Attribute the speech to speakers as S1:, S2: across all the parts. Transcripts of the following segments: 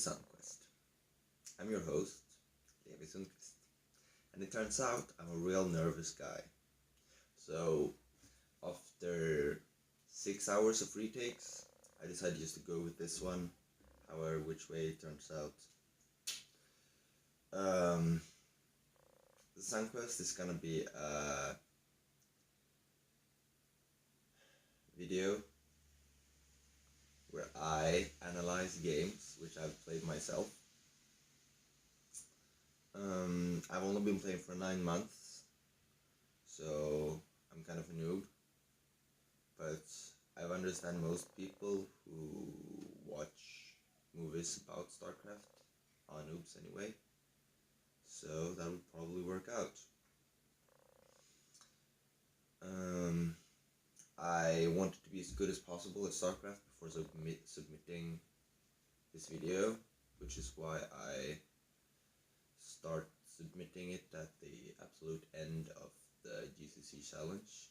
S1: SunQuest. I'm your host, SunQuest. And it turns out I'm a real nervous guy. So, after 6 hours of retakes, I decided just to go with this one, however which way it turns out. The SunQuest is gonna be a video where I analyze games which I've played myself. I've only been playing for 9 months, so I'm kind of a noob, but I understand most people who watch movies about Starcraft are noobs anyway, so that would probably work out. I wanted to be as good as possible at Starcraft before submitting this video, which is why I start submitting it at the absolute end of the GCC challenge.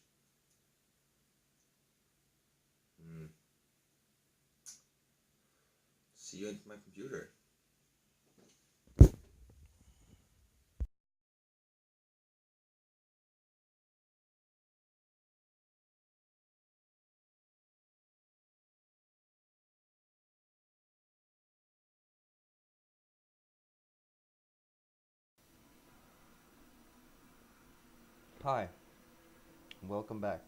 S1: See you at my computer.
S2: Hi, welcome back.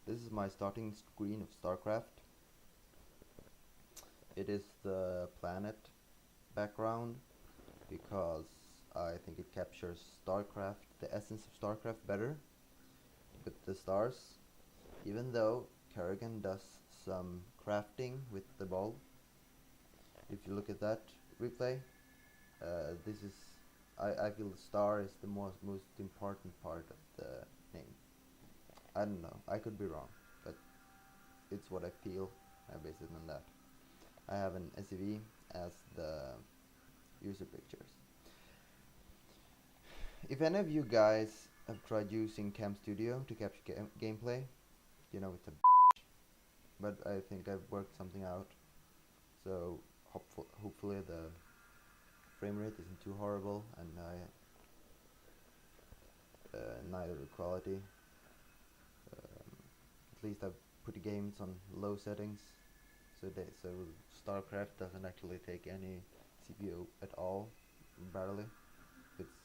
S2: This is my starting screen of Starcraft. It is the planet background because I think it captures Starcraft, the essence of Starcraft better with the stars. Even though Kerrigan does some crafting with the ball. If you look at that replay, this is I feel the star is the most important part of the name. I don't know, I could be wrong, but it's what I feel. I base it on that. I have an SCV as the user pictures. If any of you guys have tried using Cam Studio to capture gameplay, you know it's a but I think I've worked something out. So hopefully the frame rate isn't too horrible, and neither the quality. At least I've put the games on low settings, so Starcraft doesn't actually take any CPU at all, barely. It's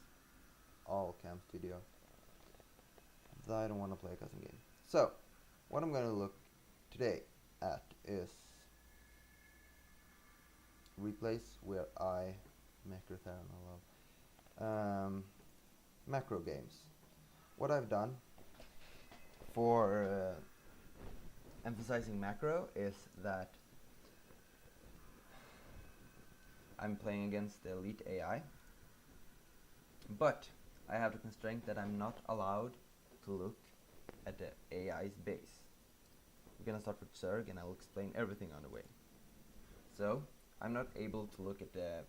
S2: all Cam Studio. I don't want to play a custom game. So, what I'm going to look today at is replays where I macro games. What I've done for emphasizing macro is that I'm playing against the elite AI, but I have the constraint that I'm not allowed to look at the AI's base. We're gonna start with Zerg and I'll explain everything on the way. So, I'm not able to look at the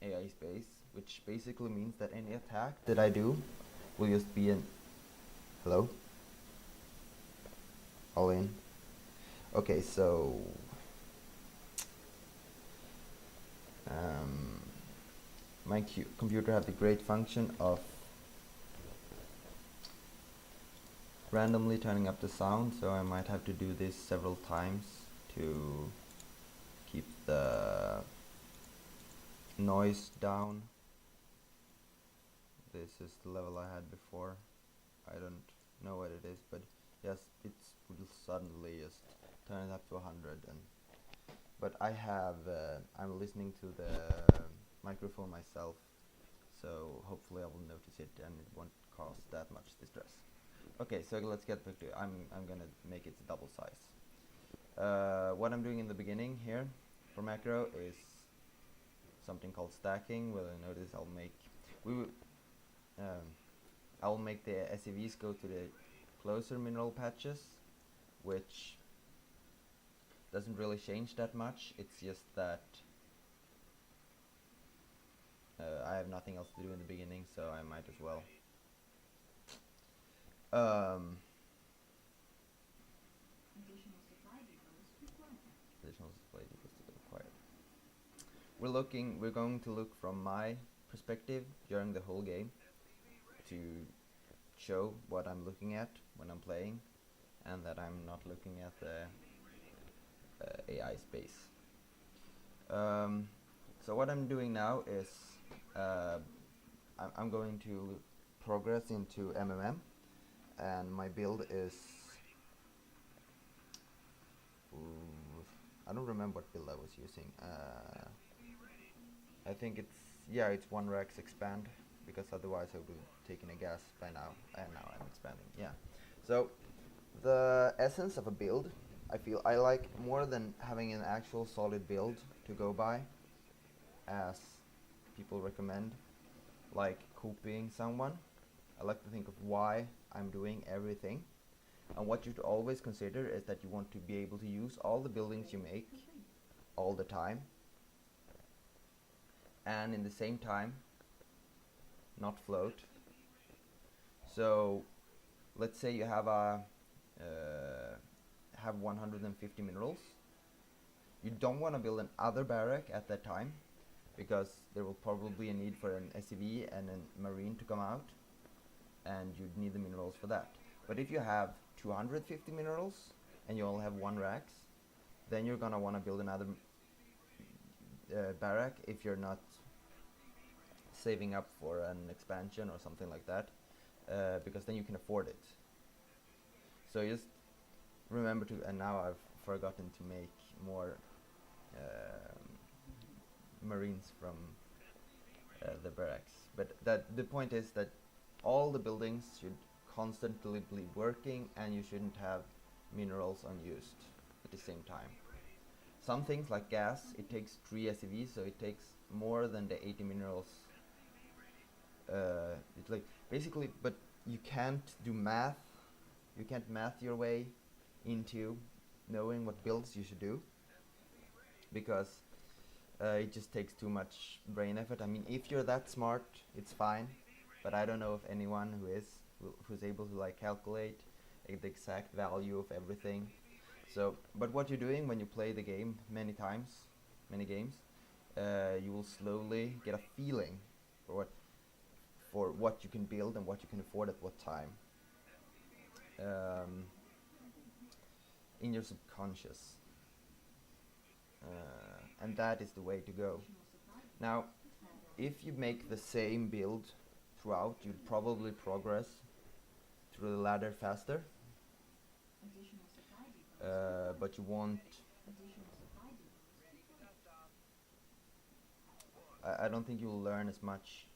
S2: AI's base, which basically means that any attack that I do will just be an... Hello? All in. Okay, so... my computer has the great function of randomly turning up the sound, so I might have to do this several times to keep the noise down. This is the level I had before. I don't know what it is, but yes, it will suddenly just turn it up to 100. But I'm listening to the microphone myself, so hopefully I will notice it and it won't cause that much distress. Okay, so let's get back to it. I'm gonna make it double size. What I'm doing in the beginning here for macro is something called stacking. Where I notice I'll make the SCVs go to the closer mineral patches, which doesn't really change that much. It's just that I have nothing else to do in the beginning, so I might as well. Additional supply depots required. we're going to look from my perspective during the whole game to show what I'm looking at when I'm playing, and that I'm not looking at the AI space. Um, so what I'm doing now is uh, I'm going to progress into MMM, and my build is I don't remember what build I was using. I think it's one Rex expand, because otherwise I would have taken a gas by now, and now I'm expanding. Yeah. So the essence of a build, I feel I like more than having an actual solid build to go by, as people recommend, like copying someone. I like to think of why I'm doing everything. And what you should always consider is that you want to be able to use all the buildings you make all the time, and in the same time not float. So let's say you have a have 150 minerals. You don't want to build another barrack at that time, because there will probably be a need for an SCV and a marine to come out, and you'd need the minerals for that. But if you have 250 minerals and you only have one racks, then you're gonna want to build another barrack if you're not saving up for an expansion or something like that, because then you can afford it. So just remember to, and now I've forgotten to make more marines from the barracks. But that the point is that all the buildings should constantly be working, and you shouldn't have minerals unused at the same time. Some things like gas, it takes 3 SCVs, so it takes more than the 80 minerals. It's like basically, but you can't do math. You can't math your way into knowing what builds you should do, because it just takes too much brain effort. I mean, if you're that smart, it's fine, but I don't know of anyone who's able to like calculate the exact value of everything. So, but what you're doing when you play the game many games, you will slowly get a feeling for what you can build and what you can afford at what time. In your subconscious, and that is the way to go. Now, if you make the same build throughout, you'd probably progress through the ladder faster, but you won't. I don't think you'll learn as much.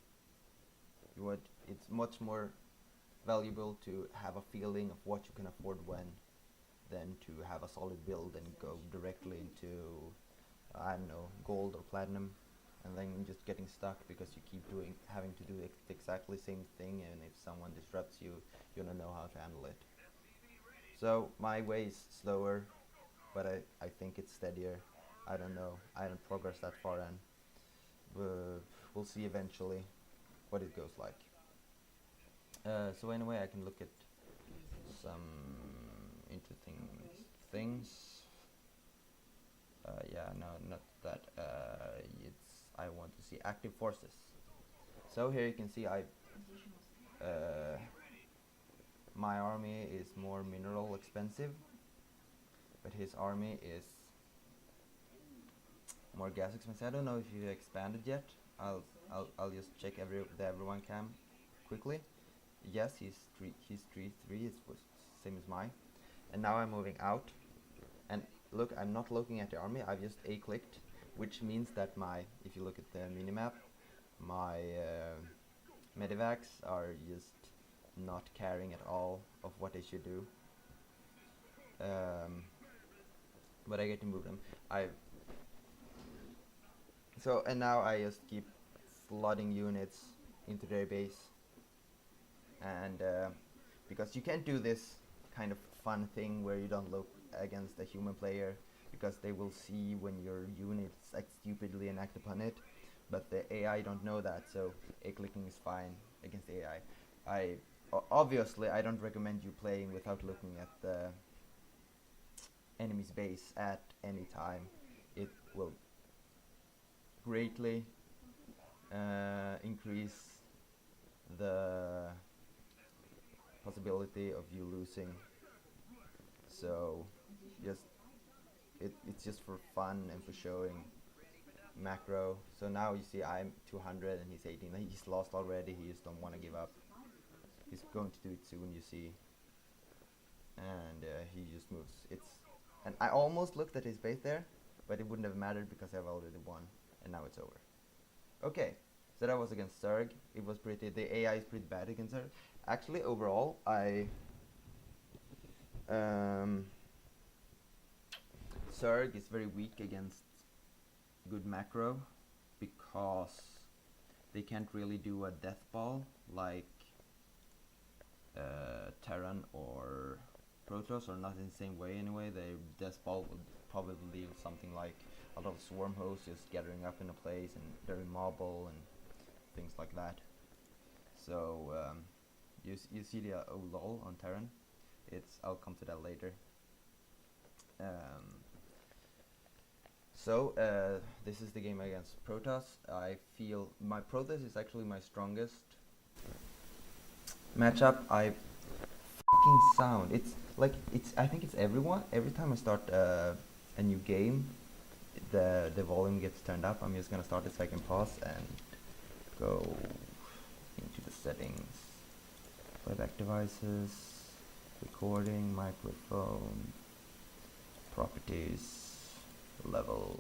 S2: It's much more valuable to have a feeling of what you can afford when, than to have a solid build and go directly into, I don't know, gold or platinum, and then just getting stuck because you keep having to do the exactly same thing, and if someone disrupts you, you don't know how to handle it. So my way is slower, but I think it's steadier. I don't know. I haven't progressed that far, and we'll see eventually what it goes like. So anyway, I can look at some interesting things. Yeah, no, not that. I want to see active forces. So here you can see my army is more mineral expensive, but his army is more gas expensive. I don't know if you expanded yet. I'll just check everyone cam quickly. Yes, he's 3-3. It was same as mine. And now I'm moving out. And look, I'm not looking at the army. I've just A-clicked, which means that if you look at the minimap, my medivacs are just not caring at all of what they should do. But I get to move them. And now I just keep flooding units into their base, and because you can't do this kind of fun thing where you don't look against a human player, because they will see when your units like stupidly and act upon it, but the AI don't know that, so A-clicking is fine against the AI. Obviously I don't recommend you playing without looking at the enemy's base at any time. It will greatly increase the possibility of you losing. So just it's just for fun and for showing macro. So now you see I'm 200 and he's 18. He's lost already. He just don't want to give up. He's going to do it soon, you see. And he just moves. And I almost looked at his base there, but it wouldn't have mattered because I've already won, and now it's over. Okay, so that was against Zerg. It was the AI is pretty bad against Zerg. Actually, overall, Zerg is very weak against good macro because they can't really do a death ball like Terran or Protoss, or not in the same way anyway. Their death ball would probably leave something like a lot of swarm hosts just gathering up in a place and very mobile and things like that. So you see the lol on Terran. I'll come to that later. So this is the game against Protoss. I feel my Protoss is actually my strongest matchup. I fucking sound. I think it's everyone. Every time I start a new game, the volume gets turned up. I'm just gonna start it so I can pause and go into the settings. Playback devices, recording, microphone, properties, level.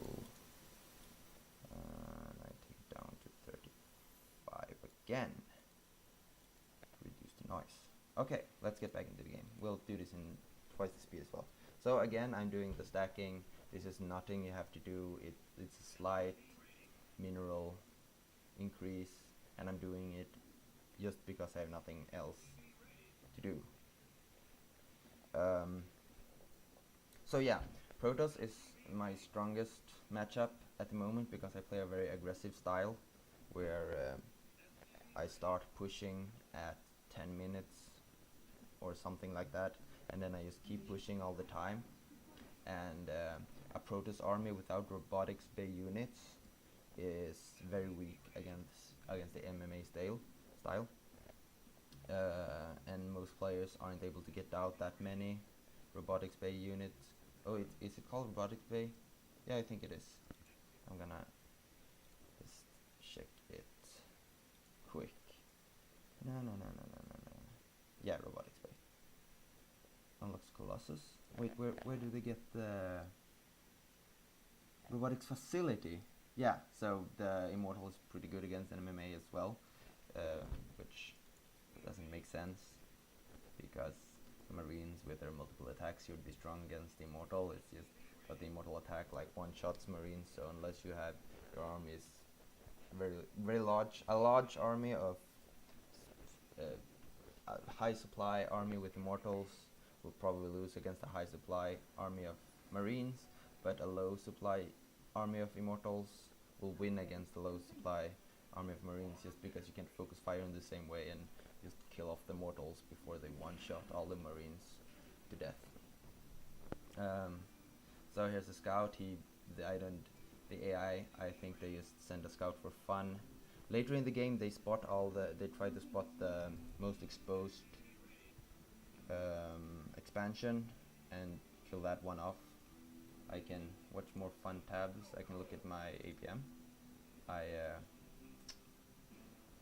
S2: And I take it down to 35 again. Reduce the noise. Okay, let's get back into the game. We'll do this in twice the speed as well. So again, I'm doing the stacking. This is nothing you have to do. It's a slight mineral increase, and I'm doing it just because I have nothing else to do. So yeah, Protoss is my strongest matchup at the moment because I play a very aggressive style where I start pushing at 10 minutes or something like that, and then I just keep pushing all the time. And a Protoss army without robotics bay units is very weak against the MMA style. And most players aren't able to get out that many robotics bay units. Oh, is it called robotics bay? Yeah, I think it is. I'm gonna just check it quick. No. Yeah, robotics bay. Unlocks Colossus. Wait, where do they get the robotics facility? Yeah, so the Immortal is pretty good against MMA as well, which doesn't make sense because the Marines with their multiple attacks should be strong against the Immortal. It's just that the Immortal attack like one-shots Marines, so unless you have your army is very large, a large army of a high supply army with Immortals will probably lose against a high supply army of Marines, but a low supply army of Immortals will win against the low supply army of Marines just because you can focus fire in the same way and just kill off the Mortals before they one-shot all the Marines to death. So here's a scout. The AI, I think they just send a scout for fun. Later in the game, they try to spot the most exposed expansion and kill that one off. I can watch more fun tabs. I can look at my APM.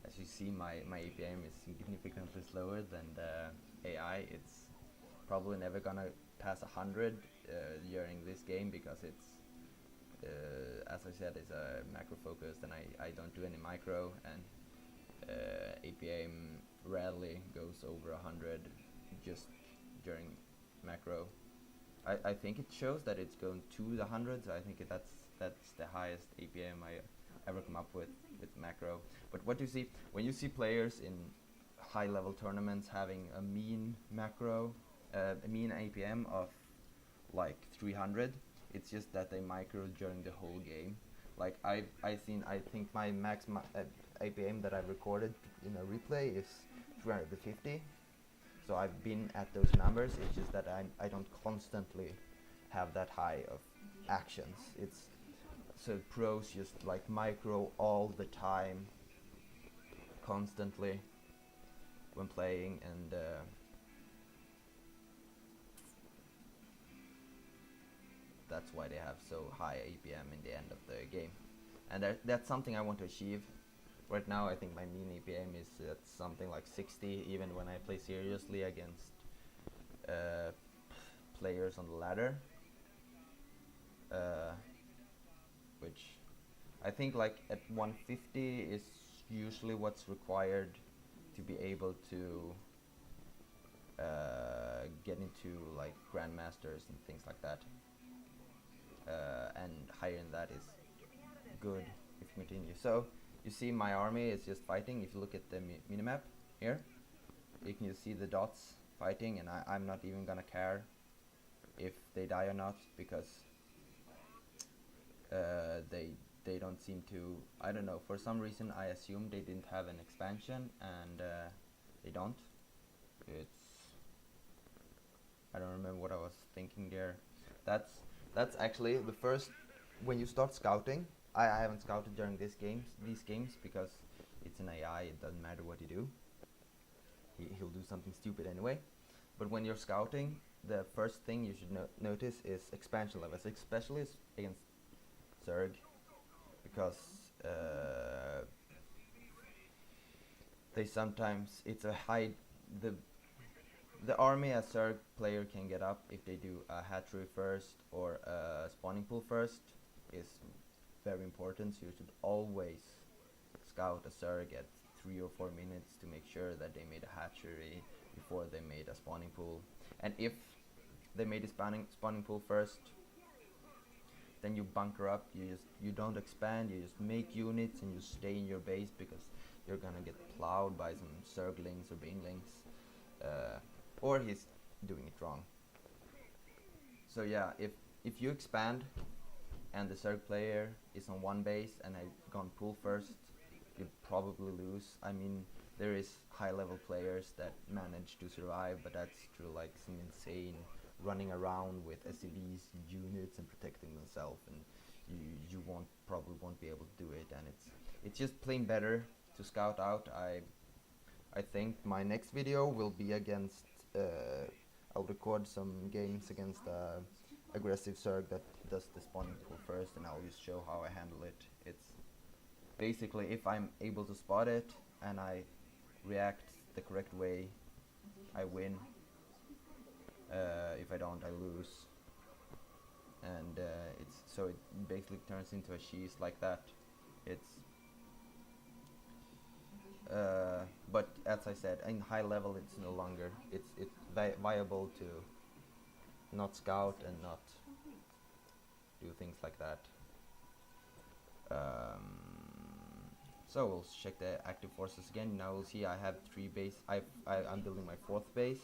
S2: As you see, my APM is significantly slower than the AI. It's probably never gonna pass 100 during this game because it's, as I said, it's a macro focused and I don't do any micro, and APM rarely goes over 100 just during macro. I think it shows that it's going to the hundreds. I think that's the highest APM I ever come up with macro. But what you see when you see players in high level tournaments having a mean macro, a mean APM of like 300, it's just that they micro during the whole game. Like I think my max APM that I've recorded in a replay is 350. So I've been at those numbers. It's just that I don't constantly have that high of actions. so pros just like micro all the time, constantly when playing, and that's why they have so high APM in the end of the game. And that's something I want to achieve. Right now I think my mean APM is at something like 60, even when I play seriously against uh, players on the ladder, uh, which I think like at 150 is usually what's required to be able to get into like grandmasters and things like that, and higher than that is good if you continue. So you see my army is just fighting. If you look at the minimap here, you can just see the dots fighting, and I'm not even gonna care if they die or not, because they don't seem to, I don't know, for some reason I assumed they didn't have an expansion, and they don't. I don't remember what I was thinking there. That's actually the first, when you start scouting. I haven't scouted during these games because it's an AI. It doesn't matter what you do. He'll do something stupid anyway. But when you're scouting, the first thing you should notice is expansion levels, especially against Zerg, because they sometimes, it's a high, the army a Zerg player can get up if they do a hatchery first or a spawning pool first is very important. So you should always scout a Zerg at 3 or 4 minutes to make sure that they made a hatchery before they made a spawning pool. And if they made a spawning pool first, then you bunker up. You don't expand. You just make units and you stay in your base, because you're gonna get plowed by some Zerglings or Banelings, or he's doing it wrong. So yeah, if you expand and the Zerg player is on one base and I've gone pool first, you'd probably lose. I mean, there is high level players that manage to survive, but that's through like some insane running around with SCVs units and protecting themselves, and you probably won't be able to do it. And it's just plain better to scout out. I think my next video will be against I'll record some games against aggressive Zerg that does the spawning pool first, and I'll just show how I handle it. It's basically, if I'm able to spot it and I react the correct way, I win. If I don't, I lose. And it basically turns into a cheese like that. It's but as I said, in high level, it's no longer. It's viable to not scout and not do things like that. So we'll check the active forces again. Now we'll see I have 3 base. I'm building my 4th base,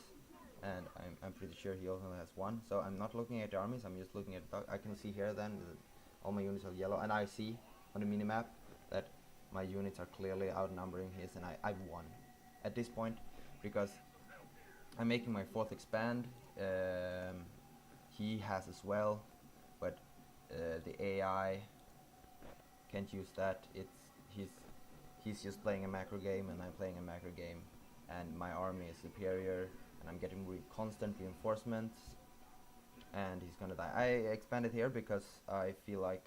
S2: and I'm pretty sure he also has 1. So I'm not looking at the armies. I'm just looking at. I can see here then all my units are yellow, and I see on the minimap that my units are clearly outnumbering his, and I've won at this point, because I'm making my 4th expand. He has as well, but the AI can't use that. He's just playing a macro game, and I'm playing a macro game, and my army is superior, and I'm getting constant reinforcements, and he's gonna die. I expanded here because I feel like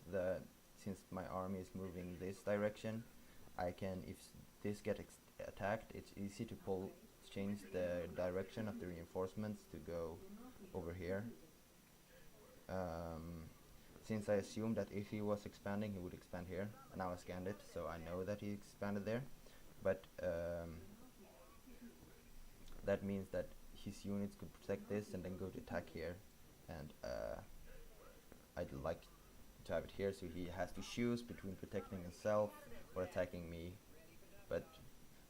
S2: since my army is moving this direction, I can, if this gets attacked, it's easy to change the direction of the reinforcements to go over here. Since I assumed that if he was expanding, he would expand here, and now I scanned it, so I know that he expanded there. But that means that his units could protect this and then go to attack here, and I'd like to have it here, so he has to choose between protecting himself or attacking me. But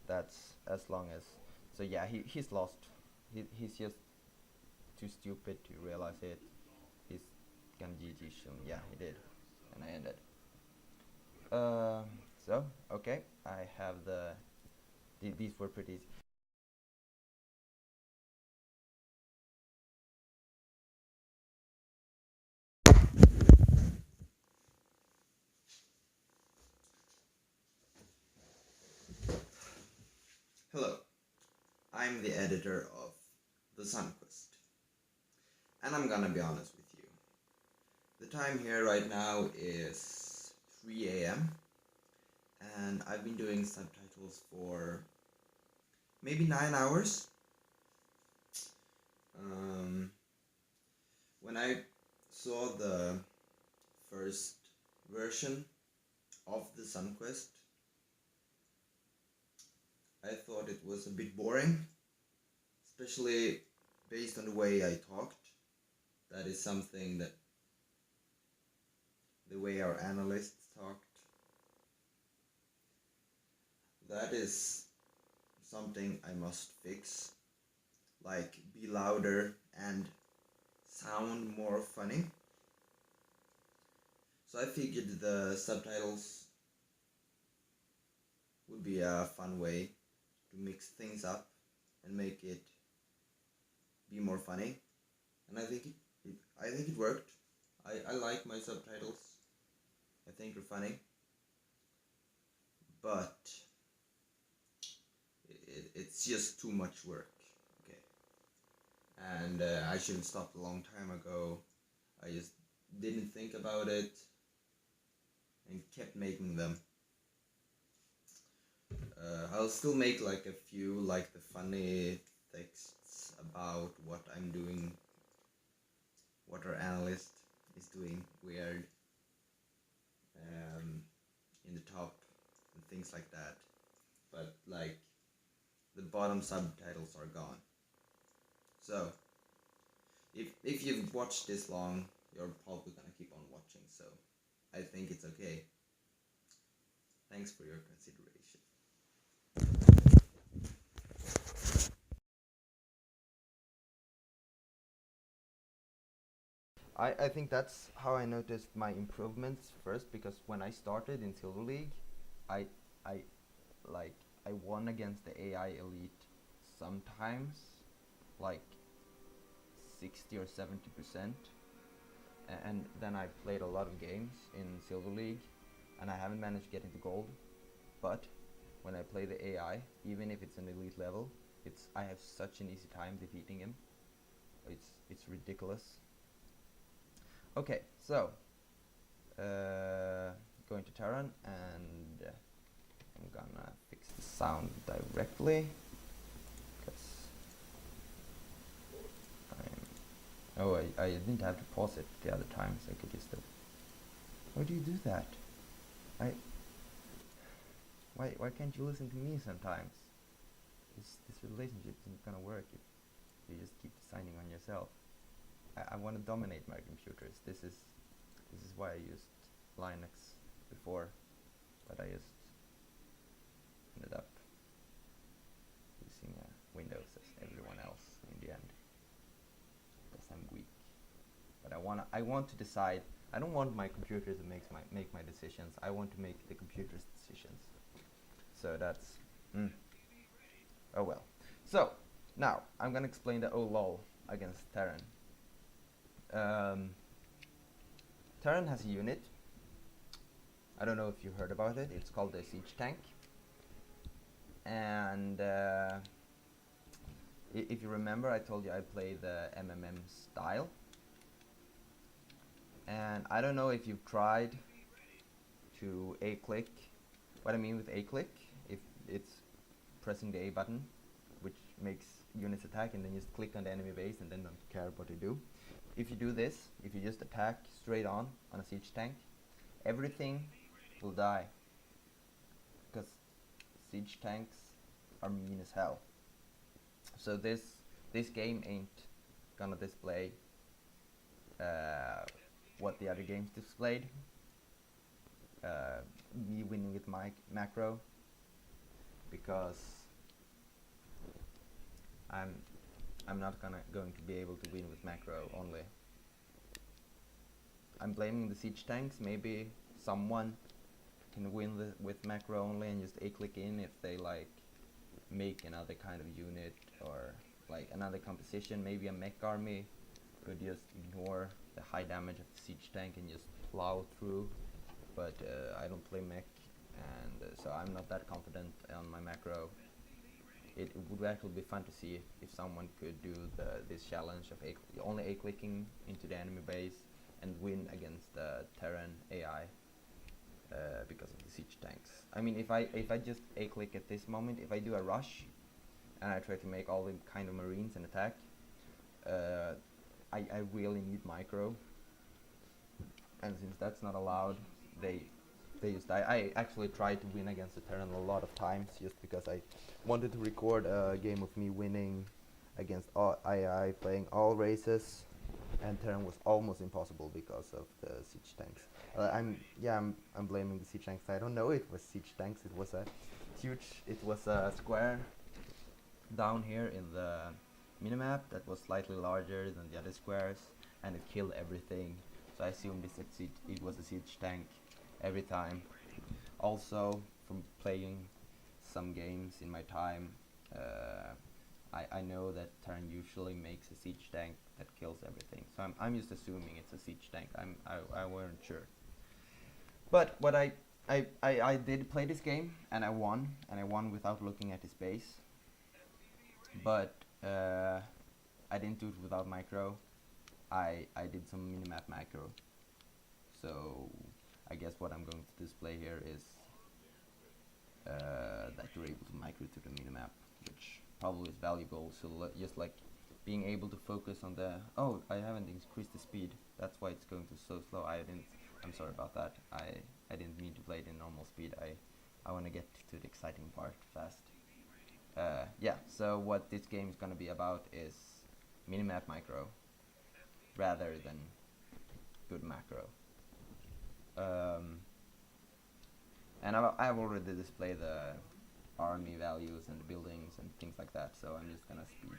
S2: that's as long as, so yeah, he's lost. He's just too stupid to realize it. He's gonna GG soon. Yeah, he did, and I ended. So okay, I have these were pretty easy.
S1: I'm the editor of the SunQuest. And I'm gonna be honest with you. The time here right now is 3 a.m. and I've been doing subtitles for maybe 9 hours. When I saw the first version of the SunQuest, I thought it was a bit boring, especially based on the way I talked. That is something that the way our analysts talked. That is something I must fix. Like, be louder and sound more funny. So I figured the subtitles would be a fun way to mix things up and make it be more funny. And I think it worked. I like my subtitles. I think they're funny. But it's just too much work. Okay. And I should have stopped a long time ago. I just didn't think about it and kept making them. I'll still make like a few, like the funny texts about what I'm doing, what our analyst is doing weird in the top and things like that. But like the bottom subtitles are gone. So if you've watched this long, you're probably gonna keep on watching. So I think it's okay. Thanks for your consideration.
S2: I think that's how I noticed my improvements first, because when I started in Silver League, I I like I won against the AI elite sometimes, like 60 or 70%, and then I played a lot of games in Silver League, and I haven't managed to get into gold. But when I play the AI, even if it's an elite level, I have such an easy time defeating him. It's ridiculous. Okay, so going to Terran, and I'm gonna fix the sound directly, because I didn't have to pause it the other time, so I could just why do you do that? Why can't you listen to me sometimes? This relationship isn't gonna work if you just keep designing on yourself. I want to dominate my computers. This is why I used Linux before, but I just ended up using Windows as everyone else in the end, because I'm weak. But I want to decide. I don't want my computer to make my decisions. I want to make the computer's decisions. So that's oh well. So now I'm gonna explain the OLOL against Terran. Terran has a unit. I don't know if you heard about it. It's called the Siege Tank. And if you remember, I told you I play the MMM style. And I don't know if you've tried to A-click. What I mean with A-click, if it's pressing the A button, which makes units attack, and then just click on the enemy base and then don't care what you do. If you do this, if you just attack straight on a siege tank, everything will die, because siege tanks are mean as hell. So this game ain't gonna display what the other games displayed. Me winning with my macro, because I'm not going to be able to win with macro only. I'm blaming the siege tanks. Maybe someone can win with macro only and just A-click in if they like make another kind of unit or like another composition. Maybe a mech army could just ignore the high damage of the siege tank and just plow through. But I don't play mech, and so I'm not that confident on my macro.
S3: it would actually be fun to see if someone could do this challenge of only A-clicking into the enemy base and win against the Terran AI because of the siege tanks. I mean, if I just A-click at this moment, if I do a rush and I try to make all the kind of marines and attack, I really need micro, and since that's not allowed, they just die. I actually tried to win against the Terran a lot of times just because I wanted to record a game of me winning against all AI, playing all races, and Terran was almost impossible because of the siege tanks. I'm blaming the siege tanks. I don't know it was siege tanks. It was a square down here in the minimap that was slightly larger than the other squares, and it killed everything. So I assumed it was a siege tank every time. Also, from playing some games in my time, I know that Terran usually makes a siege tank that kills everything. So I'm just assuming it's a siege tank. I weren't sure. But what I did play this game and I won without looking at his base. But I didn't do it without micro. I did some minimap macro. So I guess what I'm going to display here is that you're able to micro to the minimap, which probably is valuable. So just like being able to focus on the, oh, I haven't increased the speed, that's why it's going to so slow. I'm sorry about that. I didn't mean to play it in normal speed. I want to get to the exciting part fast. Yeah, so what this game is going to be about is minimap micro rather than good macro. And I've already displayed the army values and the buildings and things like that, so I'm just gonna speed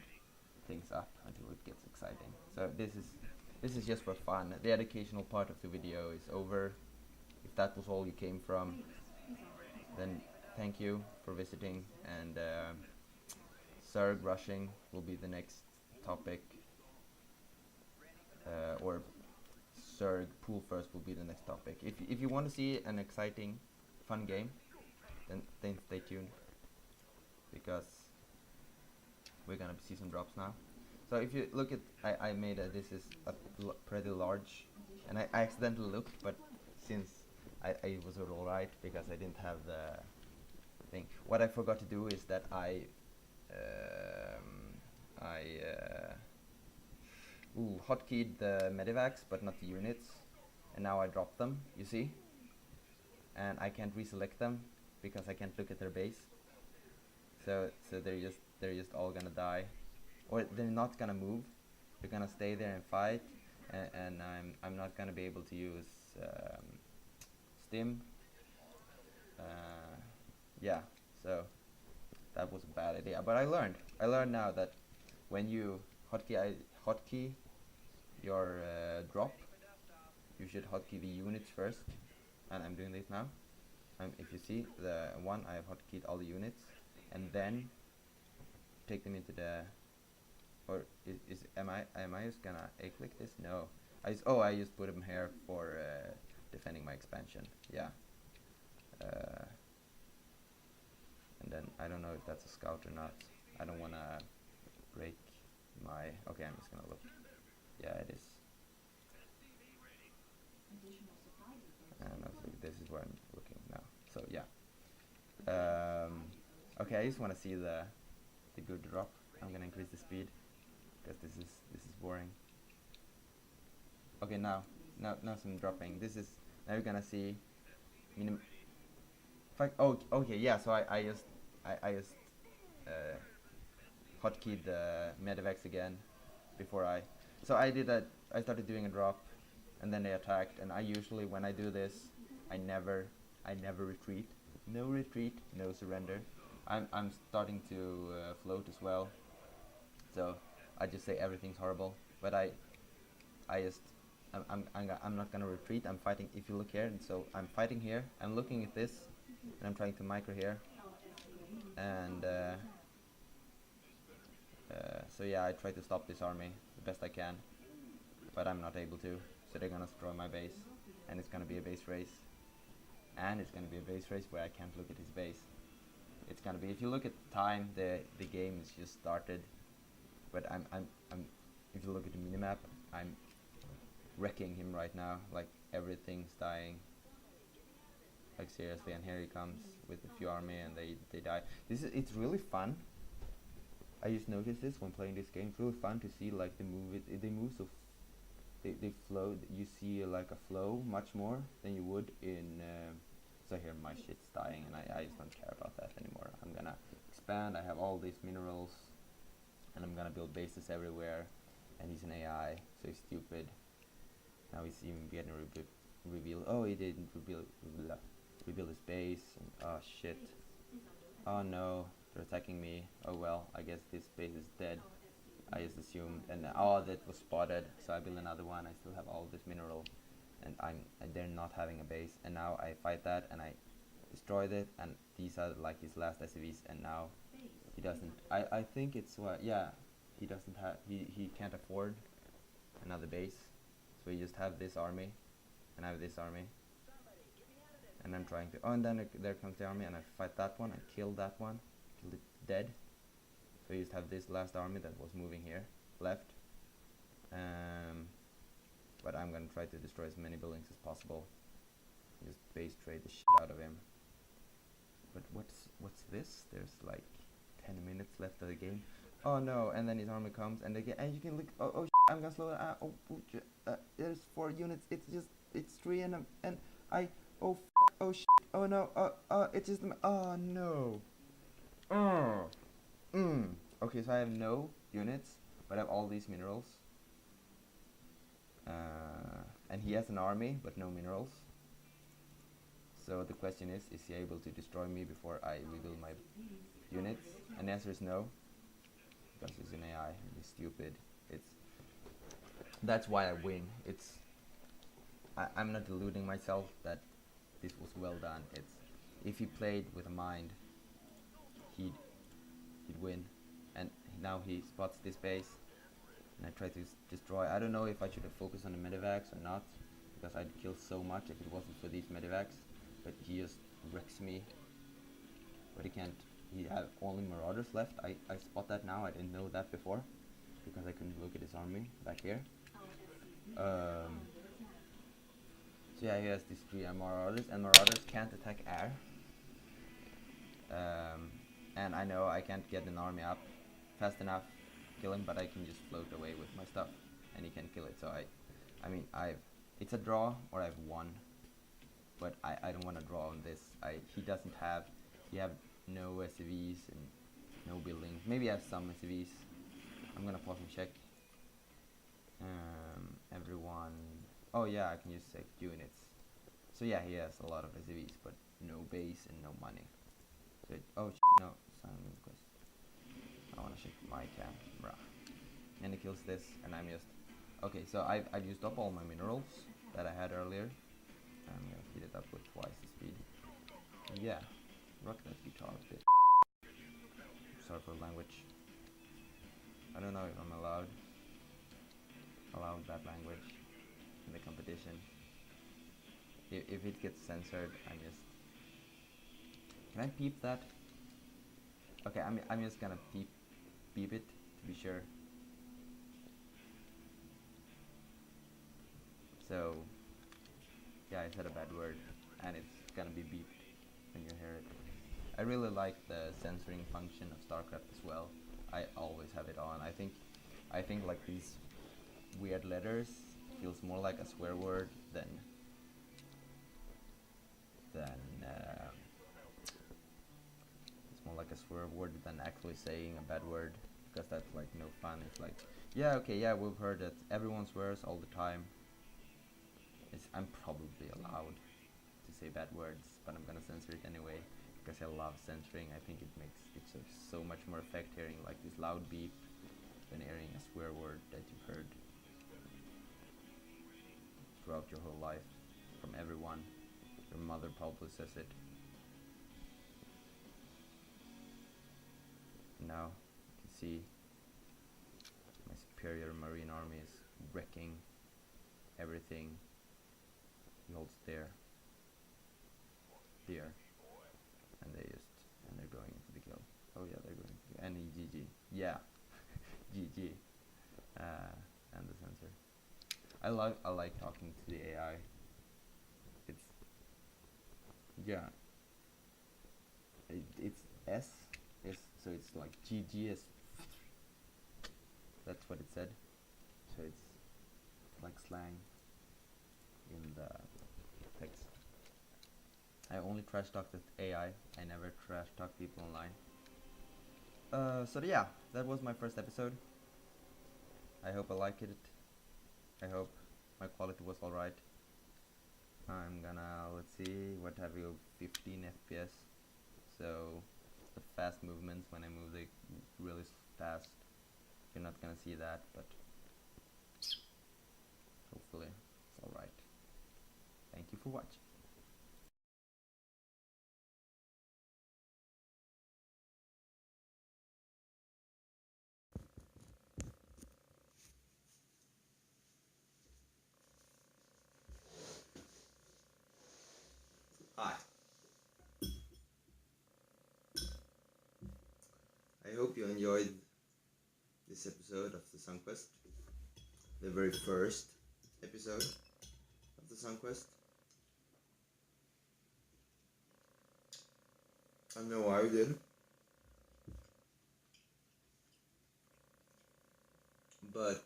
S3: things up until it gets exciting. So this is just for fun. The educational part of the video is over. If that was all you came from, then thank you for visiting, and Zerg rushing will be the next topic, or Zerg pool first will be the next topic. If you want to see an exciting, fun game, then stay tuned, because we're gonna see some drops now. So if you look at, I made this is a pretty large, and I accidentally looked, but since I was alright because I didn't have the thing. What I forgot to do is that I hotkeyed the medivacs but not the units, and now I dropped them, you see, and I can't reselect them because I can't look at their base. So they're just all gonna die, or they're not gonna move. They're gonna stay there and fight, and I'm not gonna be able to use stim. Yeah, so that was a bad idea. But I learned now that when you hotkey your drop, you should hotkey the units first, and I'm doing this now. If you see the one, I have hotkeyed all the units, and then take them into the, or am I just gonna A-click this? No, I just put them here for defending my expansion. Yeah. And then I don't know if that's a scout or not. I don't wanna break my, okay, I'm just gonna look. Yeah, it is. And this is where I'm looking now. So yeah. Okay, I just want to see the good drop. I'm gonna increase the speed because this is boring. Okay, now some dropping. Now you're gonna see oh, okay, yeah. So I just hotkeyed the medivacs again before so I did that. I started doing a drop, and then they attacked. And I usually, when I do this, I never retreat. No retreat, no surrender. I'm starting to float as well, so I just say everything's horrible. But I'm not gonna retreat. I'm fighting. If you look here, and so I'm fighting here. I'm looking at this, and I'm trying to micro here, and so yeah, I try to stop this army the best I can, but I'm not able to. So they're gonna destroy my base, and it's gonna be a base race, and it's gonna be a base race where I can't look at his base. it's gonna be. If you look at the time, the game is just started. But I'm if you look at the minimap, I'm wrecking him right now. Like everything's dying. Like seriously, and here he comes with a few army, and they die. It's really fun. I just noticed this when playing this game. It's really fun to see like they move so they flow. You see like a flow much more than you would in. So here my shit's dying, and I just don't care about that anymore. I'm gonna expand. I have all these minerals, and I'm gonna build bases everywhere. And he's an AI, so he's stupid. Now he's even getting revealed. Oh, he didn't rebuild his base. And, oh shit. Oh no, they're attacking me. Oh well, I guess this base is dead. I just assumed, and oh, that was spotted. So I build another one. I still have all this mineral, and they're not having a base. And now I fight that, and I destroyed it. And these are like his last SCVs. And now he doesn't. I think it's what. Yeah, he doesn't have. He can't afford another base, so we just have this army, and I have this army. And I'm trying to. Oh, and then there comes the army, and I fight that one. I kill that one, kill it dead. So you just have this last army that was moving here, left. But I'm gonna try to destroy as many buildings as possible. Just base trade the shit out of him. But what's this? There's like 10 minutes left of the game. Oh no! And then his army comes, and again, and you can look. Oh shit, I'm gonna slow it. There's 4 units. It's 3 and I. Oh f oh shit, oh no, it's just, oh no. Okay, so I have no units, but I have all these minerals. And he has an army, but no minerals. So the question is he able to destroy me before I rebuild my units? And the answer is no, because he's an AI, he's stupid. That's why I win. I'm not deluding myself that this was well done. If he played with a mind, he'd win. And now he spots this base, and I try to destroy. I don't know if I should have focused on the medevacs or not, because I'd kill so much if it wasn't for these medevacs. But he just wrecks me. But he can't. He have only marauders left. I spot that now. I didn't know that before, because I couldn't look at his army back here. So yeah, he has these 3 marauders, and marauders can't attack air. And I know I can't get an army up fast enough, kill him, but I can just float away with my stuff, and he can kill it. So I mean, it's a draw, or I've won. But I don't want to draw on this. He have no SCVs and no buildings. Maybe I have some SCVs. I'm gonna pause and check. Everyone. Oh yeah, I can use 6 units. So yeah, he has a lot of SCVs, but no base and no money. So no, SunQuest. I wanna check my camera. And he kills this, and I'm just okay. So I've used up all my minerals that I had earlier. I'm gonna speed it up with twice the speed. Yeah, rock that guitar a bit. Sorry for the language. I don't know if I'm allowed that language in the competition. If it gets censored, I'm just. Can I peep that? Okay, I'm just gonna beep it to be sure. So yeah, I said a bad word, and it's gonna be beeped when you hear it. I really like the censoring function of Starcraft as well. I always have it on. I think like these weird letters feels more like a swear word than it's more like a swear word than actually saying a bad word, because that's like no fun. It's like, yeah, okay, yeah, we've heard that everyone swears all the time. I'm probably allowed to say bad words, but I'm gonna censor it anyway, because I love censoring. I think it makes it so much more effect hearing like this loud beep than hearing a swear word that you've heard throughout your whole life from everyone. Your mother probably says it. Now you can see my superior marine army is wrecking everything. He holds there, and they're going yeah, GG, and the sensor. I like talking to the AI. It's yeah, it's S is so it's like GG is that's what it said. So it's like slang in the text. I only trash talk the AI. I never trash talk people online. So yeah, that was my first episode. I hope I like it. I hope my quality was alright. I'm gonna, let's see, what have you, 15 FPS. So the fast movements when I move they really fast. You're not gonna see that, but hopefully it's alright. Thank you for watching.
S1: Hi. I hope you enjoyed this episode of the SunQuest, the very first episode of the SunQuest. I know I did, but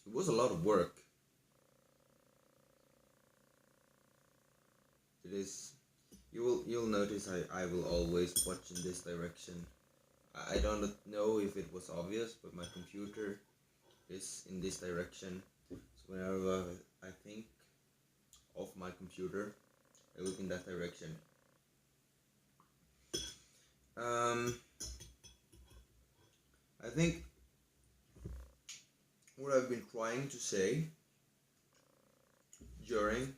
S1: it was a lot of work. It is. You'll notice I will always watch in this direction. I don't know if it was obvious, but my computer is in this direction. So whenever I think of my computer, I look in that direction. I think what I've been trying to say during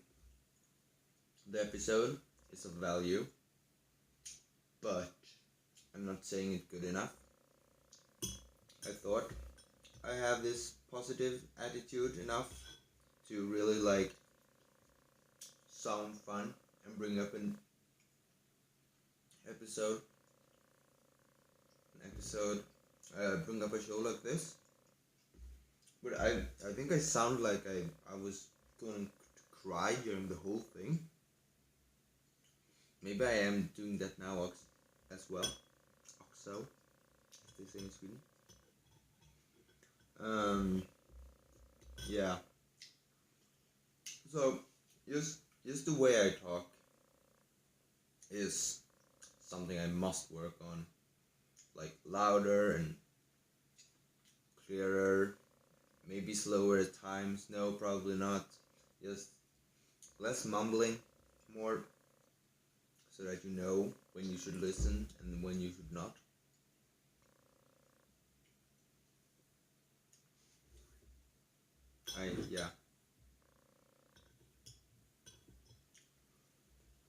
S1: the episode is of value, but I'm not saying it good enough. I thought I have this positive attitude enough to really like sound fun and bring up an episode, bring up a show like this. But I think I sound like I was going to cry during the whole thing. Maybe I am doing that now as well. Also, as they say in Sweden. Yeah. So just the way I talk is something I must work on. Like louder and clearer, maybe slower at times. No, probably not. Just less mumbling, more so that you know when you should listen and when you should not. Yeah.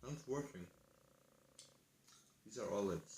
S1: Not working. These are OLEDs.